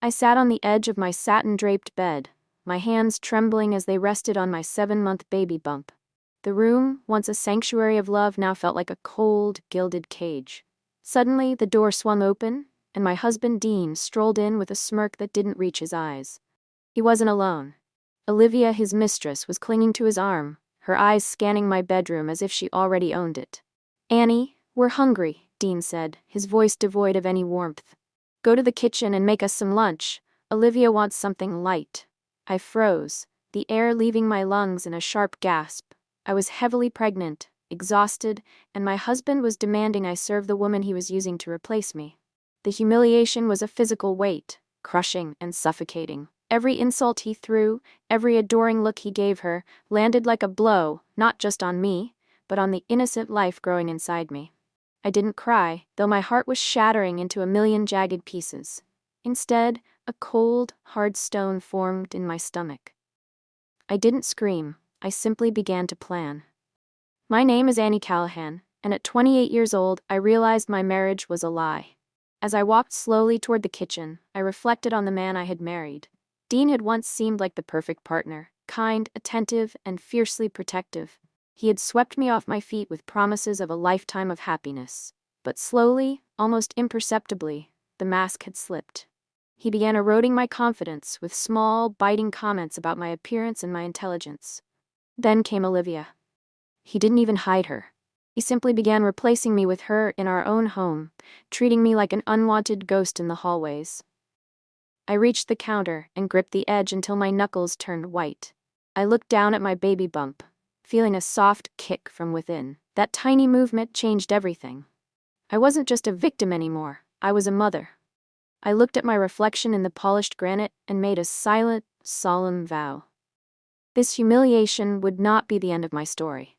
I sat on the edge of my satin-draped bed, my hands trembling as they rested on my 7-month baby bump. The room, once a sanctuary of love, now felt like a cold, gilded cage. Suddenly, the door swung open, and my husband Dean strolled in with a smirk that didn't reach his eyes. He wasn't alone. Olivia, his mistress, was clinging to his arm, her eyes scanning my bedroom as if she already owned it. "Annie, we're hungry," Dean said, his voice devoid of any warmth. "Go to the kitchen and make us some lunch. Olivia wants something light." I froze, the air leaving my lungs in a sharp gasp. I was heavily pregnant, exhausted, and my husband was demanding I serve the woman he was using to replace me. The humiliation was a physical weight, crushing and suffocating. Every insult he threw, every adoring look he gave her, landed like a blow, not just on me, but on the innocent life growing inside me. I didn't cry, though my heart was shattering into a million jagged pieces. Instead, a cold, hard stone formed in my stomach. I didn't scream, I simply began to plan. My name is Annie Callahan, and at 28 years old, I realized my marriage was a lie. As I walked slowly toward the kitchen, I reflected on the man I had married. Dean had once seemed like the perfect partner, kind, attentive, and fiercely protective. He had swept me off my feet with promises of a lifetime of happiness. But slowly, almost imperceptibly, the mask had slipped. He began eroding my confidence with small, biting comments about my appearance and my intelligence. Then came Olivia. He didn't even hide her. He simply began replacing me with her in our own home, treating me like an unwanted ghost in the hallways. I reached the counter and gripped the edge until my knuckles turned white. I looked down at my baby bump, feeling a soft kick from within. That tiny movement changed everything. I wasn't just a victim anymore, I was a mother. I looked at my reflection in the polished granite and made a silent, solemn vow. This humiliation would not be the end of my story.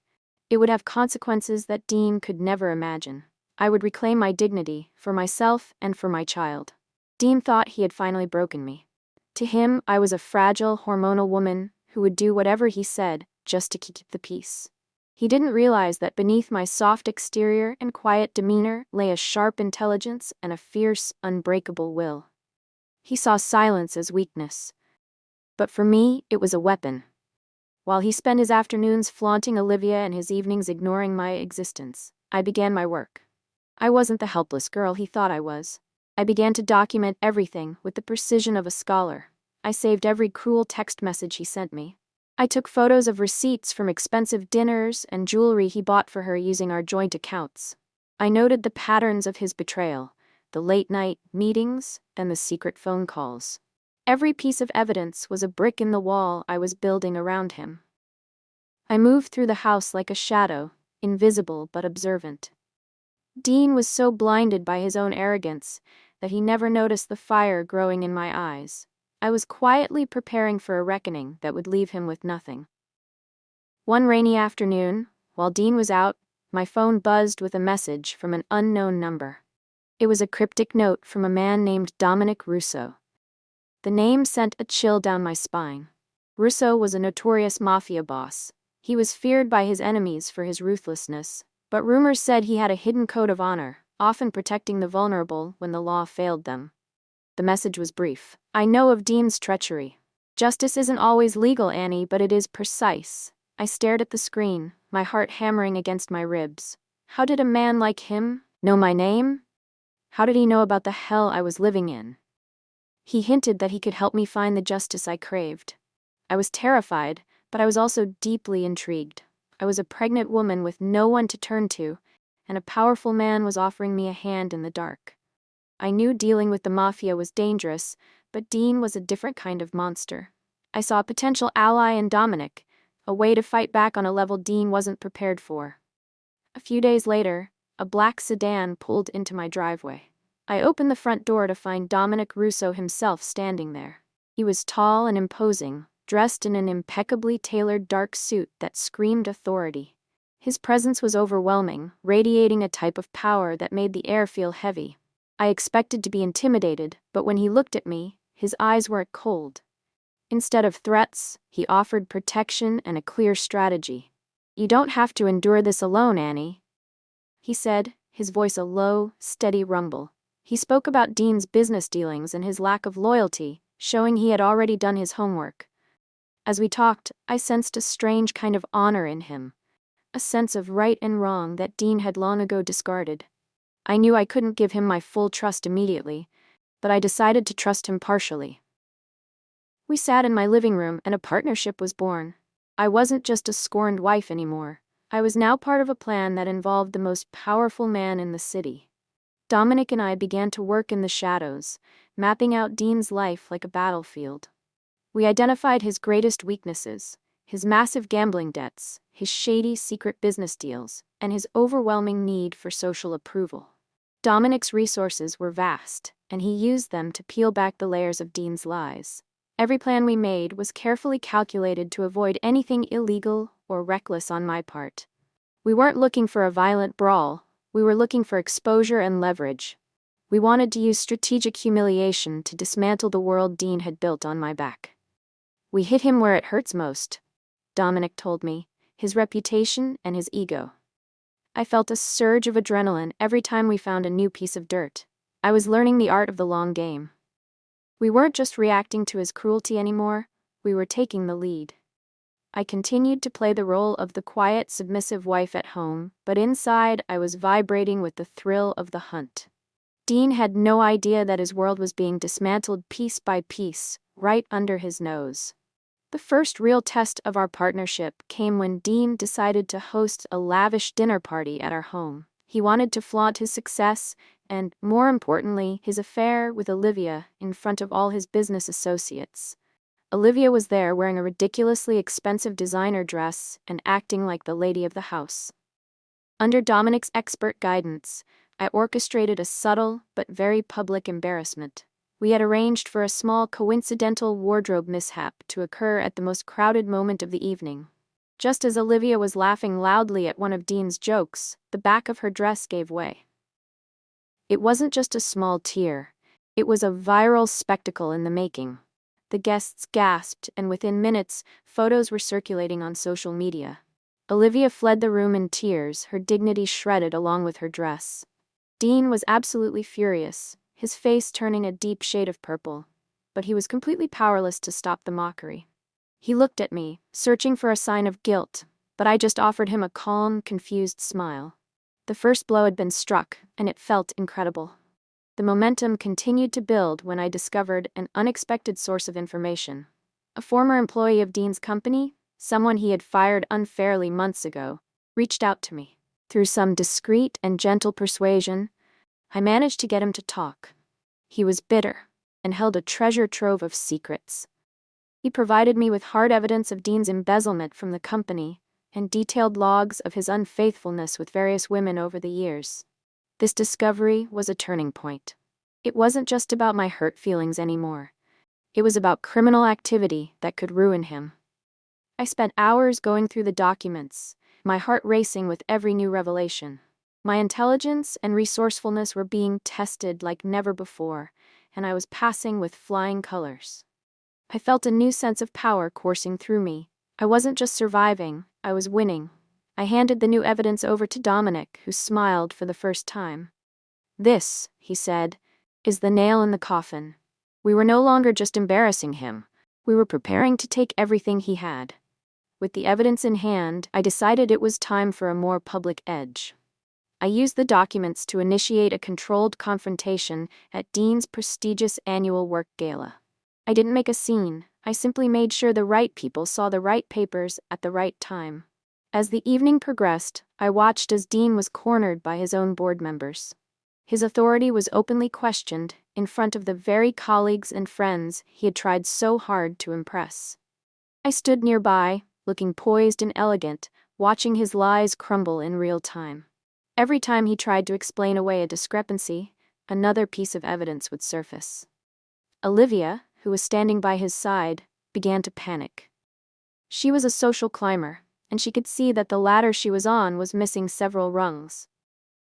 It would have consequences that Dean could never imagine. I would reclaim my dignity, for myself and for my child. Dean thought he had finally broken me. To him, I was a fragile, hormonal woman who would do whatever he said just to keep the peace. He didn't realize that beneath my soft exterior and quiet demeanor lay a sharp intelligence and a fierce, unbreakable will. He saw silence as weakness. But for me, it was a weapon. While he spent his afternoons flaunting Olivia and his evenings ignoring my existence, I began my work. I wasn't the helpless girl he thought I was. I began to document everything with the precision of a scholar. I saved every cruel text message he sent me. I took photos of receipts from expensive dinners and jewelry he bought for her using our joint accounts. I noted the patterns of his betrayal, the late-night meetings, and the secret phone calls. Every piece of evidence was a brick in the wall I was building around him. I moved through the house like a shadow, invisible but observant. Dean was so blinded by his own arrogance that he never noticed the fire growing in my eyes. I was quietly preparing for a reckoning that would leave him with nothing. One rainy afternoon, while Dean was out, my phone buzzed with a message from an unknown number. It was a cryptic note from a man named Dominic Russo. The name sent a chill down my spine. Russo was a notorious Mafia boss. He was feared by his enemies for his ruthlessness, but rumors said he had a hidden code of honor, often protecting the vulnerable when the law failed them. The message was brief. "I know of Dean's treachery. Justice isn't always legal, Annie, but it is precise." I stared at the screen, my heart hammering against my ribs. How did a man like him know my name? How did he know about the hell I was living in? He hinted that he could help me find the justice I craved. I was terrified, but I was also deeply intrigued. I was a pregnant woman with no one to turn to, and a powerful man was offering me a hand in the dark. I knew dealing with the Mafia was dangerous, but Dean was a different kind of monster. I saw a potential ally in Dominic, a way to fight back on a level Dean wasn't prepared for. A few days later, a black sedan pulled into my driveway. I opened the front door to find Dominic Russo himself standing there. He was tall and imposing, dressed in an impeccably tailored dark suit that screamed authority. His presence was overwhelming, radiating a type of power that made the air feel heavy. I expected to be intimidated, but when he looked at me, his eyes were cold. Instead of threats, he offered protection and a clear strategy. "You don't have to endure this alone, Annie," he said, his voice a low, steady rumble. He spoke about Dean's business dealings and his lack of loyalty, showing he had already done his homework. As we talked, I sensed a strange kind of honor in him, a sense of right and wrong that Dean had long ago discarded. I knew I couldn't give him my full trust immediately, but I decided to trust him partially. We sat in my living room and a partnership was born. I wasn't just a scorned wife anymore. I was now part of a plan that involved the most powerful man in the city. Dominic and I began to work in the shadows, mapping out Dean's life like a battlefield. We identified his greatest weaknesses, his massive gambling debts, his shady secret business deals, and his overwhelming need for social approval. Dominic's resources were vast, and he used them to peel back the layers of Dean's lies. Every plan we made was carefully calculated to avoid anything illegal or reckless on my part. We weren't looking for a violent brawl, we were looking for exposure and leverage. We wanted to use strategic humiliation to dismantle the world Dean had built on my back. We hit him where it hurts most, Dominic told me, his reputation and his ego. I felt a surge of adrenaline every time we found a new piece of dirt. I was learning the art of the long game. We weren't just reacting to his cruelty anymore, we were taking the lead. I continued to play the role of the quiet, submissive wife at home, but inside I was vibrating with the thrill of the hunt. Dean had no idea that his world was being dismantled piece by piece, right under his nose. The first real test of our partnership came when Dean decided to host a lavish dinner party at our home. He wanted to flaunt his success and, more importantly, his affair with Olivia in front of all his business associates. Olivia was there wearing a ridiculously expensive designer dress and acting like the lady of the house. Under Dominic's expert guidance, I orchestrated a subtle but very public embarrassment. We had arranged for a small coincidental wardrobe mishap to occur at the most crowded moment of the evening. Just as Olivia was laughing loudly at one of Dean's jokes, the back of her dress gave way. It wasn't just a small tear, it was a viral spectacle in the making. The guests gasped, and within minutes, photos were circulating on social media. Olivia fled the room in tears, her dignity shredded along with her dress. Dean was absolutely furious, his face turning a deep shade of purple, but he was completely powerless to stop the mockery. He looked at me, searching for a sign of guilt, but I just offered him a calm, confused smile. The first blow had been struck, and it felt incredible. The momentum continued to build when I discovered an unexpected source of information. A former employee of Dean's company, someone he had fired unfairly months ago, reached out to me. Through some discreet and gentle persuasion, I managed to get him to talk. He was bitter and held a treasure trove of secrets. He provided me with hard evidence of Dean's embezzlement from the company and detailed logs of his unfaithfulness with various women over the years. This discovery was a turning point. It wasn't just about my hurt feelings anymore. It was about criminal activity that could ruin him. I spent hours going through the documents, my heart racing with every new revelation. My intelligence and resourcefulness were being tested like never before, and I was passing with flying colors. I felt a new sense of power coursing through me. I wasn't just surviving, I was winning. I handed the new evidence over to Dominic, who smiled for the first time. "This," he said, "is the nail in the coffin." We were no longer just embarrassing him. We were preparing to take everything he had. With the evidence in hand, I decided it was time for a more public edge. I used the documents to initiate a controlled confrontation at Dean's prestigious annual work gala. I didn't make a scene, I simply made sure the right people saw the right papers at the right time. As the evening progressed, I watched as Dean was cornered by his own board members. His authority was openly questioned in front of the very colleagues and friends he had tried so hard to impress. I stood nearby, looking poised and elegant, watching his lies crumble in real time. Every time he tried to explain away a discrepancy, another piece of evidence would surface. Olivia, who was standing by his side, began to panic. She was a social climber, and she could see that the ladder she was on was missing several rungs.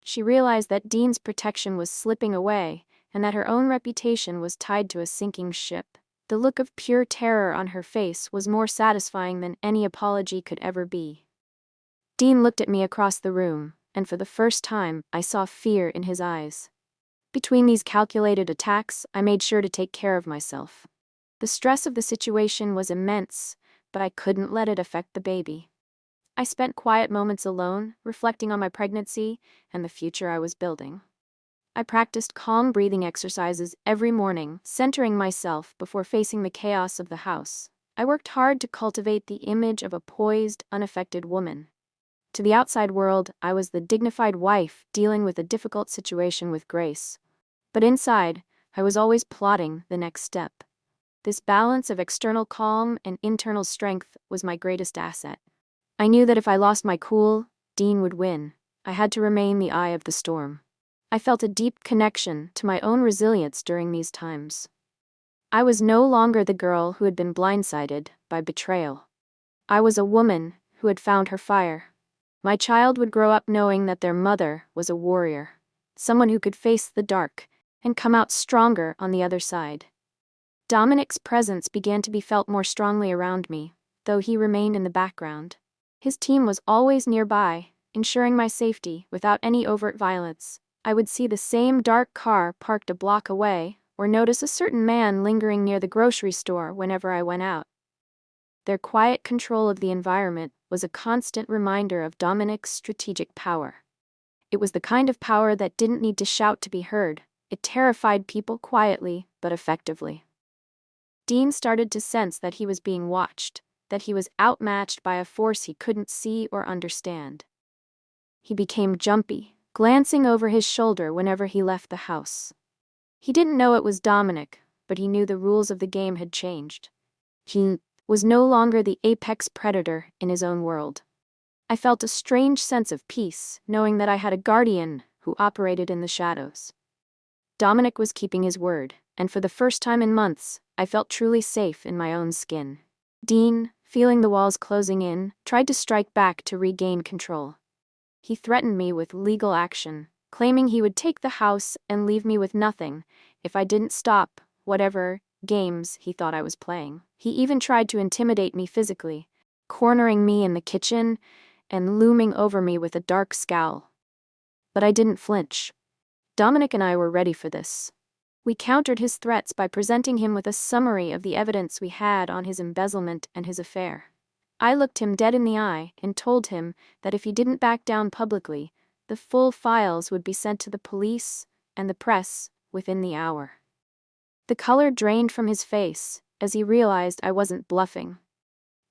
She realized that Dean's protection was slipping away, and that her own reputation was tied to a sinking ship. The look of pure terror on her face was more satisfying than any apology could ever be. Dean looked at me across the room, and for the first time, I saw fear in his eyes. Between these calculated attacks, I made sure to take care of myself. The stress of the situation was immense, but I couldn't let it affect the baby. I spent quiet moments alone, reflecting on my pregnancy and the future I was building. I practiced calm breathing exercises every morning, centering myself before facing the chaos of the house. I worked hard to cultivate the image of a poised, unaffected woman. To the outside world, I was the dignified wife dealing with a difficult situation with grace. But inside, I was always plotting the next step. This balance of external calm and internal strength was my greatest asset. I knew that if I lost my cool, Dean would win. I had to remain the eye of the storm. I felt a deep connection to my own resilience during these times. I was no longer the girl who had been blindsided by betrayal. I was a woman who had found her fire. My child would grow up knowing that their mother was a warrior, someone who could face the dark and come out stronger on the other side. Dominic's presence began to be felt more strongly around me, though he remained in the background. His team was always nearby, ensuring my safety without any overt violence. I would see the same dark car parked a block away, or notice a certain man lingering near the grocery store whenever I went out. Their quiet control of the environment was a constant reminder of Dominic's strategic power. It was the kind of power that didn't need to shout to be heard. It terrified people quietly but effectively. Dean started to sense that he was being watched, that he was outmatched by a force he couldn't see or understand. He became jumpy, glancing over his shoulder whenever he left the house. He didn't know it was Dominic, but he knew the rules of the game had changed. He was no longer the apex predator in his own world. I felt a strange sense of peace, knowing that I had a guardian who operated in the shadows. Dominic was keeping his word, and for the first time in months, I felt truly safe in my own skin. Dean, feeling the walls closing in, tried to strike back to regain control. He threatened me with legal action, claiming he would take the house and leave me with nothing if I didn't stop whatever games he thought I was playing. He even tried to intimidate me physically, cornering me in the kitchen and looming over me with a dark scowl. But I didn't flinch. Dominic and I were ready for this. We countered his threats by presenting him with a summary of the evidence we had on his embezzlement and his affair. I looked him dead in the eye and told him that if he didn't back down publicly, the full files would be sent to the police and the press within the hour. The color drained from his face as he realized I wasn't bluffing.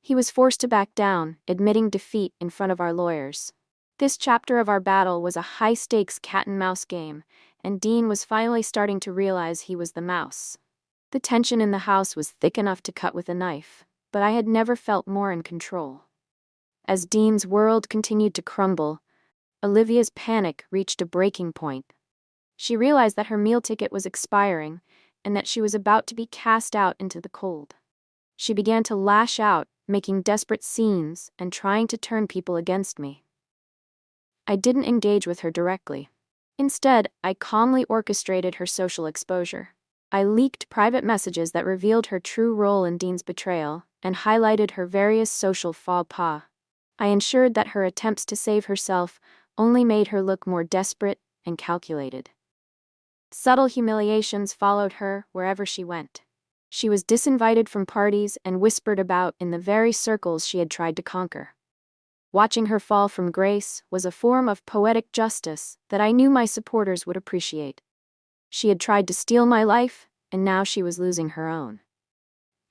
He was forced to back down, admitting defeat in front of our lawyers. This chapter of our battle was a high-stakes cat-and-mouse game, and Dean was finally starting to realize he was the mouse. The tension in the house was thick enough to cut with a knife, but I had never felt more in control. As Dean's world continued to crumble, Olivia's panic reached a breaking point. She realized that her meal ticket was expiring and that she was about to be cast out into the cold. She began to lash out, making desperate scenes and trying to turn people against me. I didn't engage with her directly. Instead, I calmly orchestrated her social exposure. I leaked private messages that revealed her true role in Dean's betrayal and highlighted her various social faux pas. I ensured that her attempts to save herself only made her look more desperate and calculated. Subtle humiliations followed her wherever she went. She was disinvited from parties and whispered about in the very circles she had tried to conquer. Watching her fall from grace was a form of poetic justice that I knew my supporters would appreciate. She had tried to steal my life, and now she was losing her own.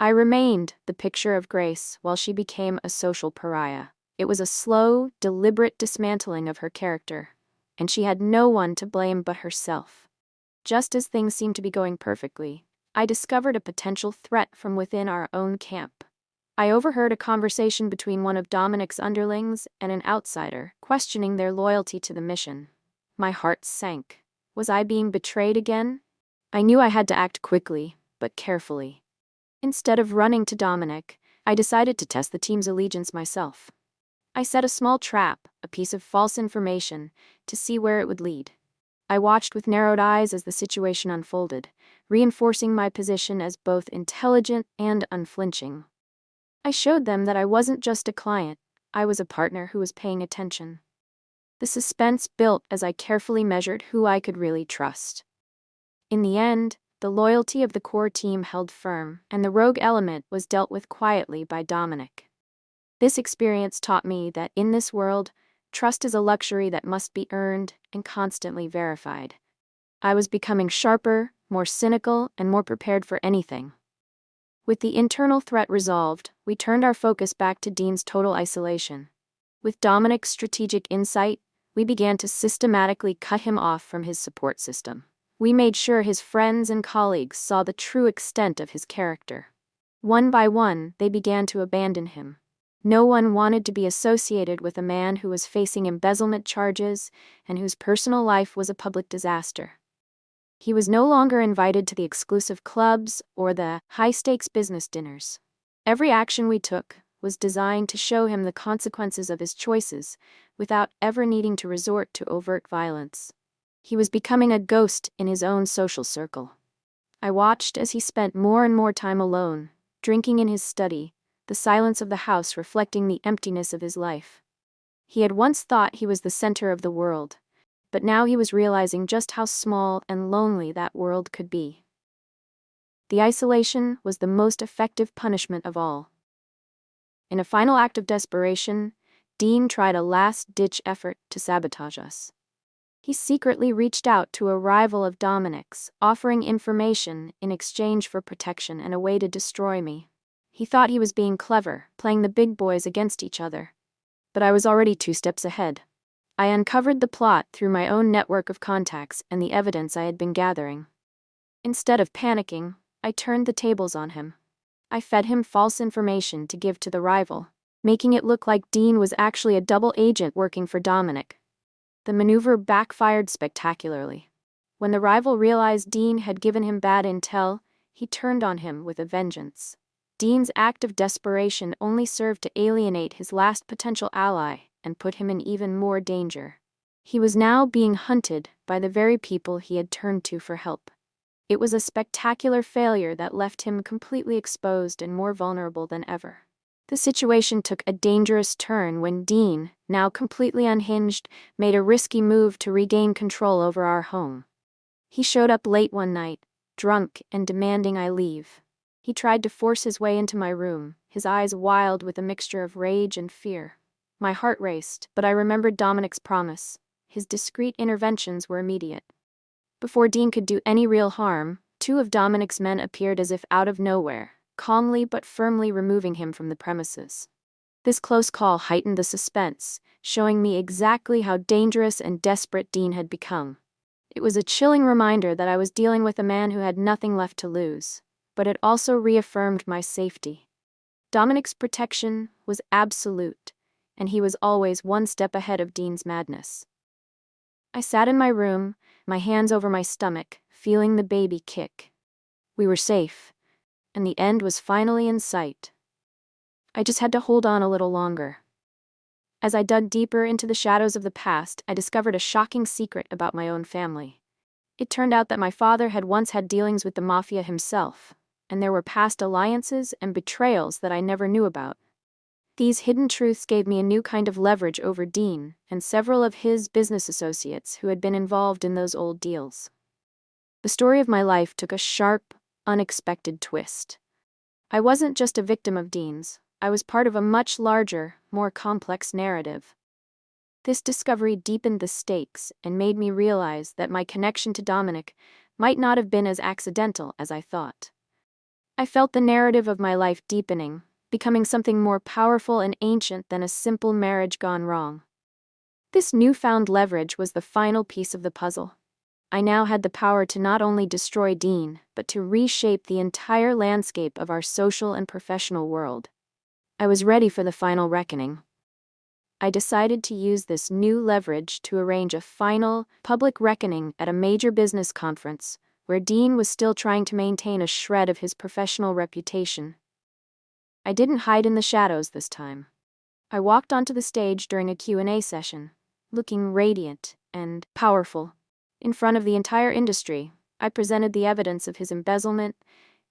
I remained the picture of grace while she became a social pariah. It was a slow, deliberate dismantling of her character, and she had no one to blame but herself. Just as things seemed to be going perfectly, I discovered a potential threat from within our own camp. I overheard a conversation between one of Dominic's underlings and an outsider, questioning their loyalty to the mission. My heart sank. Was I being betrayed again? I knew I had to act quickly, but carefully. Instead of running to Dominic, I decided to test the team's allegiance myself. I set a small trap, a piece of false information, to see where it would lead. I watched with narrowed eyes as the situation unfolded, reinforcing my position as both intelligent and unflinching. I showed them that I wasn't just a client, I was a partner who was paying attention. The suspense built as I carefully measured who I could really trust. In the end, the loyalty of the core team held firm, and the rogue element was dealt with quietly by Dominic. This experience taught me that in this world, trust is a luxury that must be earned and constantly verified. I was becoming sharper, more cynical, and more prepared for anything. With the internal threat resolved, we turned our focus back to Dean's total isolation. With Dominic's strategic insight, we began to systematically cut him off from his support system. We made sure his friends and colleagues saw the true extent of his character. One by one, they began to abandon him. No one wanted to be associated with a man who was facing embezzlement charges and whose personal life was a public disaster. He was no longer invited to the exclusive clubs or the high-stakes business dinners. Every action we took was designed to show him the consequences of his choices without ever needing to resort to overt violence. He was becoming a ghost in his own social circle. I watched as he spent more and more time alone, drinking in his study, the silence of the house reflecting the emptiness of his life. He had once thought he was the center of the world, but now he was realizing just how small and lonely that world could be. The isolation was the most effective punishment of all. In a final act of desperation, Dean tried a last-ditch effort to sabotage us. He secretly reached out to a rival of Dominic's, offering information in exchange for protection and a way to destroy me. He thought he was being clever, playing the big boys against each other. But I was already 2 steps ahead. I uncovered the plot through my own network of contacts and the evidence I had been gathering. Instead of panicking, I turned the tables on him. I fed him false information to give to the rival, making it look like Dean was actually a double agent working for Dominic. The maneuver backfired spectacularly. When the rival realized Dean had given him bad intel, he turned on him with a vengeance. Dean's act of desperation only served to alienate his last potential ally and put him in even more danger. He was now being hunted by the very people he had turned to for help. It was a spectacular failure that left him completely exposed and more vulnerable than ever. The situation took a dangerous turn when Dean, now completely unhinged, made a risky move to regain control over our home. He showed up late one night, drunk and demanding I leave. He tried to force his way into my room, his eyes wild with a mixture of rage and fear. My heart raced, but I remembered Dominic's promise. His discreet interventions were immediate. Before Dean could do any real harm, 2 of Dominic's men appeared as if out of nowhere, calmly but firmly removing him from the premises. This close call heightened the suspense, showing me exactly how dangerous and desperate Dean had become. It was a chilling reminder that I was dealing with a man who had nothing left to lose, but it also reaffirmed my safety. Dominic's protection was absolute, and he was always 1 step ahead of Dean's madness. I sat in my room, my hands over my stomach, feeling the baby kick. We were safe, and the end was finally in sight. I just had to hold on a little longer. As I dug deeper into the shadows of the past, I discovered a shocking secret about my own family. It turned out that my father had once had dealings with the Mafia himself, and there were past alliances and betrayals that I never knew about. These hidden truths gave me a new kind of leverage over Dean and several of his business associates who had been involved in those old deals. The story of my life took a sharp, unexpected twist. I wasn't just a victim of Dean's, I was part of a much larger, more complex narrative. This discovery deepened the stakes and made me realize that my connection to Dominic might not have been as accidental as I thought. I felt the narrative of my life deepening, becoming something more powerful and ancient than a simple marriage gone wrong. This newfound leverage was the final piece of the puzzle. I now had the power to not only destroy Dean, but to reshape the entire landscape of our social and professional world. I was ready for the final reckoning. I decided to use this new leverage to arrange a final, public reckoning at a major business conference, where Dean was still trying to maintain a shred of his professional reputation. I didn't hide in the shadows this time. I walked onto the stage during a Q&A session, looking radiant and powerful. In front of the entire industry, I presented the evidence of his embezzlement,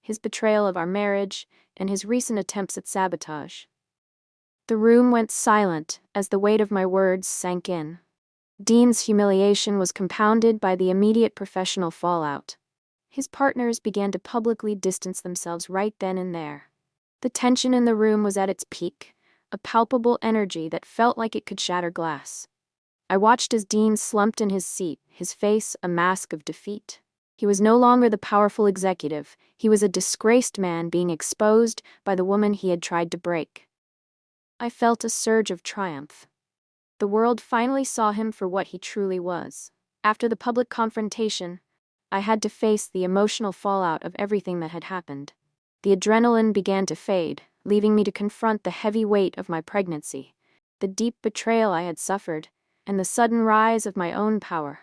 his betrayal of our marriage, and his recent attempts at sabotage. The room went silent as the weight of my words sank in. Dean's humiliation was compounded by the immediate professional fallout. His partners began to publicly distance themselves right then and there. The tension in the room was at its peak, a palpable energy that felt like it could shatter glass. I watched as Dean slumped in his seat, his face a mask of defeat. He was no longer the powerful executive. He was a disgraced man being exposed by the woman he had tried to break. I felt a surge of triumph. The world finally saw him for what he truly was. After the public confrontation, I had to face the emotional fallout of everything that had happened. The adrenaline began to fade, leaving me to confront the heavy weight of my pregnancy, the deep betrayal I had suffered, and the sudden rise of my own power.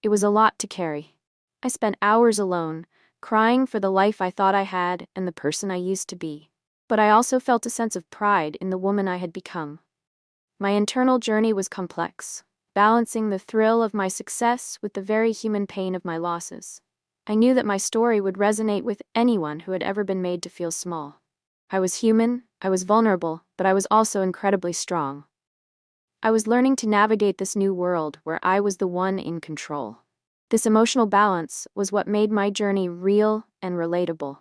It was a lot to carry. I spent hours alone, crying for the life I thought I had and the person I used to be. But I also felt a sense of pride in the woman I had become. My internal journey was complex, balancing the thrill of my success with the very human pain of my losses. I knew that my story would resonate with anyone who had ever been made to feel small. I was human, I was vulnerable, but I was also incredibly strong. I was learning to navigate this new world where I was the one in control. This emotional balance was what made my journey real and relatable.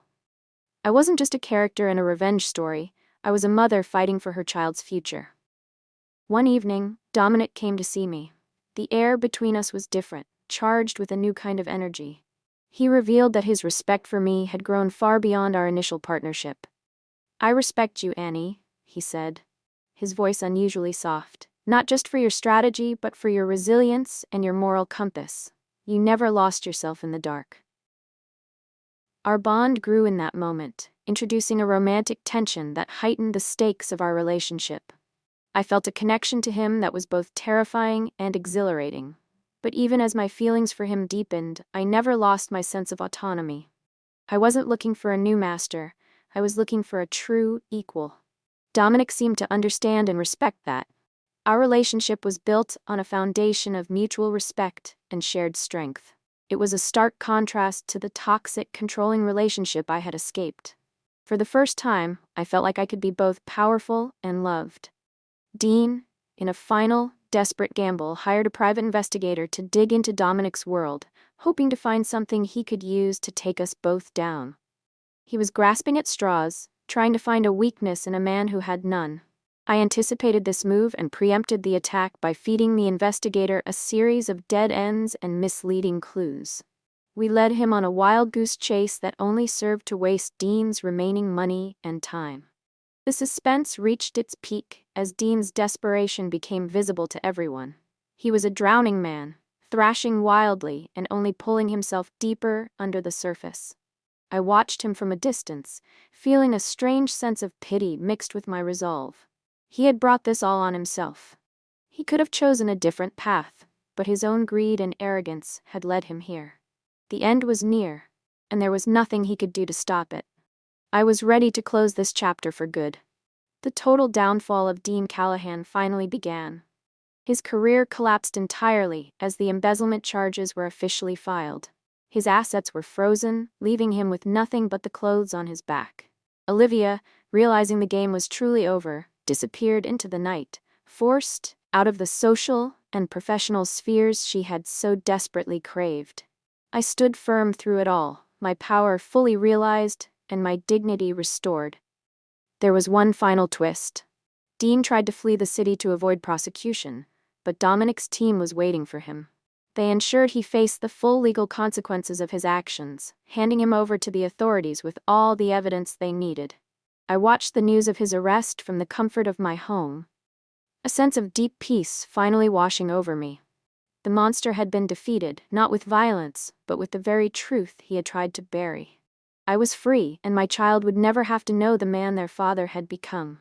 I wasn't just a character in a revenge story, I was a mother fighting for her child's future. One evening, Dominic came to see me. The air between us was different, charged with a new kind of energy. He revealed that his respect for me had grown far beyond our initial partnership. "I respect you, Annie," he said, his voice unusually soft. "Not just for your strategy, but for your resilience and your moral compass. You never lost yourself in the dark." Our bond grew in that moment, introducing a romantic tension that heightened the stakes of our relationship. I felt a connection to him that was both terrifying and exhilarating. But even as my feelings for him deepened, I never lost my sense of autonomy. I wasn't looking for a new master, I was looking for a true equal. Dominic seemed to understand and respect that. Our relationship was built on a foundation of mutual respect and shared strength. It was a stark contrast to the toxic, controlling relationship I had escaped. For the first time, I felt like I could be both powerful and loved. Dean, in a final, desperate gamble, hired a private investigator to dig into Dominic's world, hoping to find something he could use to take us both down. He was grasping at straws, trying to find a weakness in a man who had none. I anticipated this move and preempted the attack by feeding the investigator a series of dead ends and misleading clues. We led him on a wild goose chase that only served to waste Dean's remaining money and time. The suspense reached its peak as Dean's desperation became visible to everyone. He was a drowning man, thrashing wildly and only pulling himself deeper under the surface. I watched him from a distance, feeling a strange sense of pity mixed with my resolve. He had brought this all on himself. He could have chosen a different path, but his own greed and arrogance had led him here. The end was near, and there was nothing he could do to stop it. I was ready to close this chapter for good. The total downfall of Dean Callahan finally began. His career collapsed entirely as the embezzlement charges were officially filed. His assets were frozen, leaving him with nothing but the clothes on his back. Olivia, realizing the game was truly over, disappeared into the night, forced out of the social and professional spheres she had so desperately craved. I stood firm through it all, my power fully realized and my dignity restored. There was one final twist. Dean tried to flee the city to avoid prosecution, but Dominic's team was waiting for him. They ensured he faced the full legal consequences of his actions, handing him over to the authorities with all the evidence they needed. I watched the news of his arrest from the comfort of my home, a sense of deep peace finally washing over me. The monster had been defeated, not with violence, but with the very truth he had tried to bury. I was free, and my child would never have to know the man their father had become.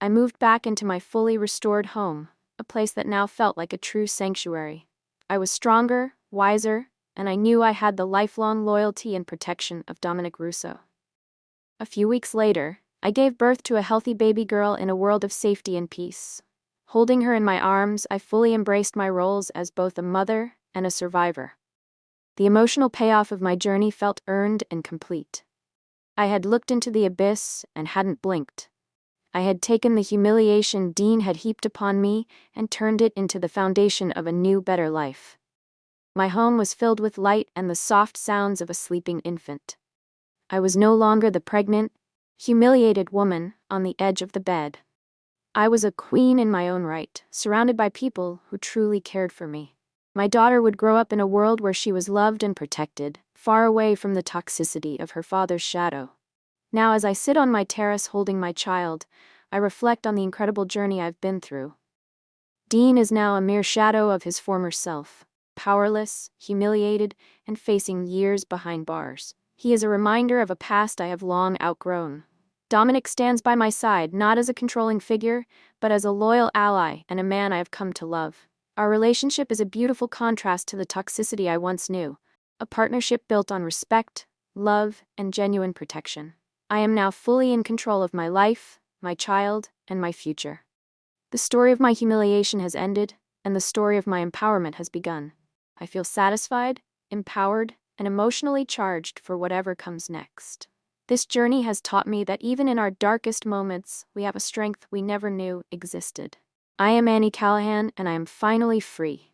I moved back into my fully restored home, a place that now felt like a true sanctuary. I was stronger, wiser, and I knew I had the lifelong loyalty and protection of Dominic Russo. A few weeks later, I gave birth to a healthy baby girl in a world of safety and peace. Holding her in my arms, I fully embraced my roles as both a mother and a survivor. The emotional payoff of my journey felt earned and complete. I had looked into the abyss and hadn't blinked. I had taken the humiliation Dean had heaped upon me and turned it into the foundation of a new, better life. My home was filled with light and the soft sounds of a sleeping infant. I was no longer the pregnant, humiliated woman on the edge of the bed. I was a queen in my own right, surrounded by people who truly cared for me. My daughter would grow up in a world where she was loved and protected, far away from the toxicity of her father's shadow. Now, as I sit on my terrace holding my child, I reflect on the incredible journey I've been through. Dean is now a mere shadow of his former self, powerless, humiliated, and facing years behind bars. He is a reminder of a past I have long outgrown. Dominic stands by my side, not as a controlling figure, but as a loyal ally and a man I have come to love. Our relationship is a beautiful contrast to the toxicity I once knew, a partnership built on respect, love, and genuine protection. I am now fully in control of my life, my child, and my future. The story of my humiliation has ended, and the story of my empowerment has begun. I feel satisfied, empowered, and emotionally charged for whatever comes next. This journey has taught me that even in our darkest moments, we have a strength we never knew existed. I am Callahan, and I am finally free.